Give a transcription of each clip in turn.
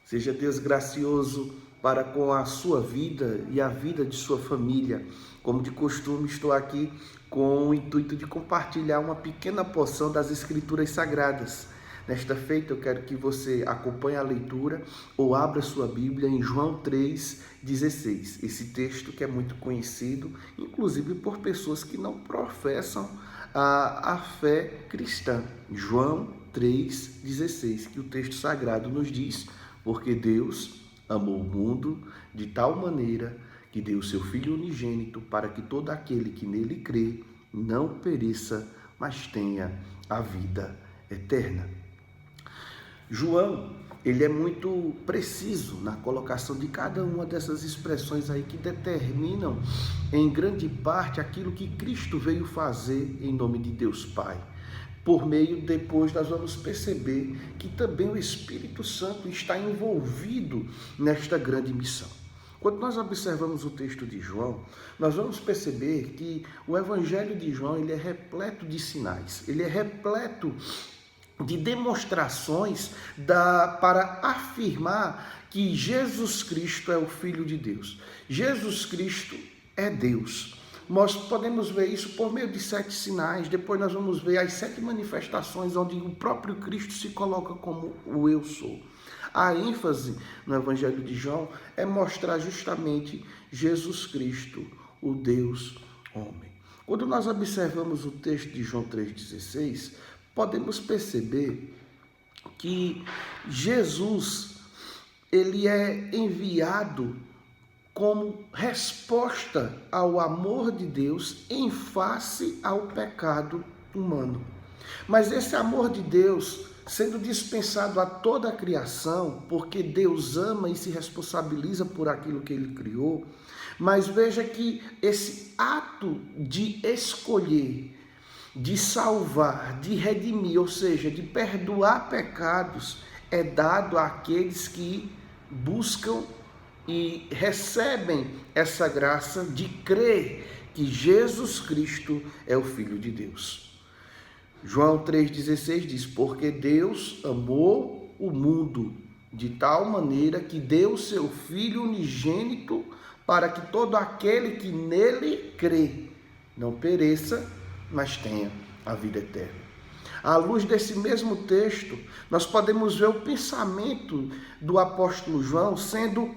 Seja Deus gracioso para com a sua vida e a vida de sua família. Como de costume, estou aqui com o intuito de compartilhar uma pequena porção das Escrituras Sagradas. Nesta feita, eu quero que você acompanhe a leitura ou abra sua Bíblia em João 3,16. Esse texto que é muito conhecido, inclusive por pessoas que não professam a fé cristã. João 3,16, que o texto sagrado nos diz: porque Deus amou o mundo de tal maneira que deu o seu Filho unigênito para que todo aquele que nele crê não pereça, mas tenha a vida eterna. João, ele é muito preciso na colocação de cada uma dessas expressões aí que determinam em grande parte aquilo que Cristo veio fazer em nome de Deus Pai. Por meio, depois nós vamos perceber que também o Espírito Santo está envolvido nesta grande missão. Quando nós observamos o texto de João, nós vamos perceber que o Evangelho de João ele é repleto de sinais, ele é repleto de demonstrações para afirmar que Jesus Cristo é o Filho de Deus. Jesus Cristo é Deus. Nós podemos ver isso por meio de 7 sinais, depois nós vamos ver as 7 manifestações onde o próprio Cristo se coloca como o eu sou. A ênfase no Evangelho de João é mostrar justamente Jesus Cristo, o Deus homem. Quando nós observamos o texto de João 3,16, podemos perceber que Jesus, ele é enviado como resposta ao amor de Deus em face ao pecado humano. Mas esse amor de Deus, sendo dispensado a toda a criação, porque Deus ama e se responsabiliza por aquilo que ele criou, mas veja que esse ato de escolher, de salvar, de redimir, ou seja, de perdoar pecados, é dado àqueles que buscam e recebem essa graça de crer que Jesus Cristo é o Filho de Deus. João 3,16 diz: porque Deus amou o mundo de tal maneira que deu o seu Filho unigênito para que todo aquele que nele crê não pereça, mas tenha a vida eterna. À luz desse mesmo texto, nós podemos ver o pensamento do apóstolo João sendo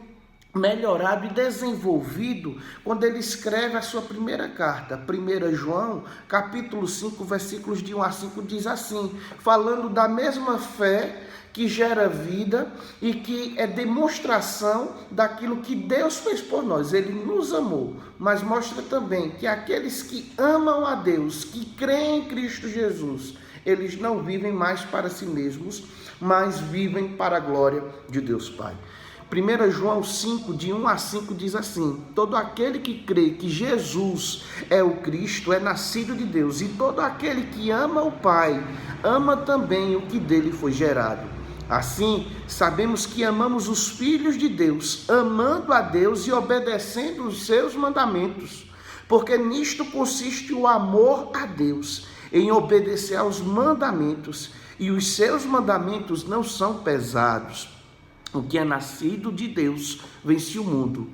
melhorado e desenvolvido quando ele escreve a sua primeira carta. 1 João, capítulo 5, versículos de 1 a 5, diz assim, falando da mesma fé que gera vida e que é demonstração daquilo que Deus fez por nós. Ele nos amou, mas mostra também que aqueles que amam a Deus, que creem em Cristo Jesus, eles não vivem mais para si mesmos, mas vivem para a glória de Deus Pai. 1 João 5, de 1 a 5, diz assim: todo aquele que crê que Jesus é o Cristo é nascido de Deus, e todo aquele que ama o Pai, ama também o que dele foi gerado. Assim, sabemos que amamos os filhos de Deus, amando a Deus e obedecendo os seus mandamentos, porque nisto consiste o amor a Deus, em obedecer aos mandamentos, e os seus mandamentos não são pesados. O que é nascido de Deus vence o mundo.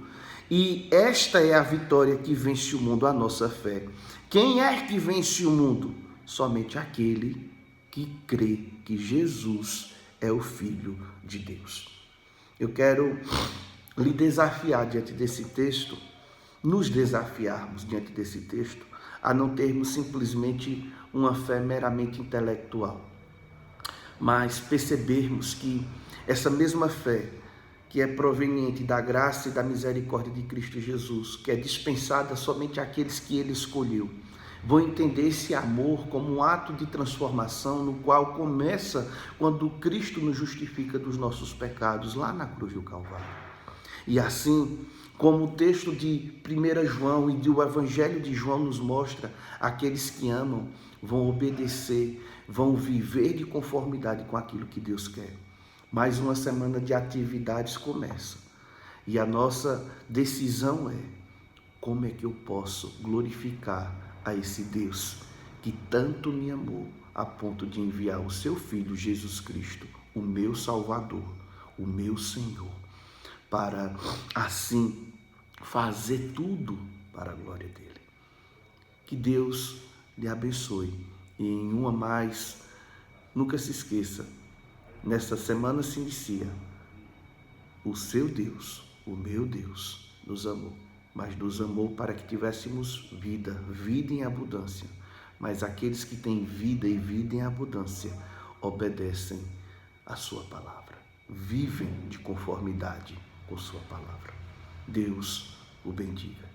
E esta é a vitória que vence o mundo, a nossa fé. Quem é que vence o mundo? Somente aquele que crê que Jesus é o Filho de Deus. Eu quero lhe desafiar diante desse texto, nos desafiarmos diante desse texto, a não termos simplesmente uma fé meramente intelectual, mas percebermos que essa mesma fé que é proveniente da graça e da misericórdia de Cristo Jesus, que é dispensada somente àqueles que ele escolheu, vão entender esse amor como um ato de transformação, no qual começa quando Cristo nos justifica dos nossos pecados lá na cruz do Calvário. E assim, como o texto de 1 João e do Evangelho de João nos mostra, aqueles que amam vão obedecer, vão viver de conformidade com aquilo que Deus quer. Mais uma semana de atividades começa. E a nossa decisão é: como é que eu posso glorificar a esse Deus que tanto me amou a ponto de enviar o seu Filho Jesus Cristo, o meu Salvador, o meu Senhor, para assim fazer tudo para a glória dele. Que Deus lhe abençoe. E em uma mais, nunca se esqueça, nesta semana se inicia, o seu Deus, o meu Deus, nos amou, mas nos amou para que tivéssemos vida, vida em abundância. Mas aqueles que têm vida e vida em abundância obedecem a sua palavra, vivem de conformidade com sua palavra. Deus o bendiga.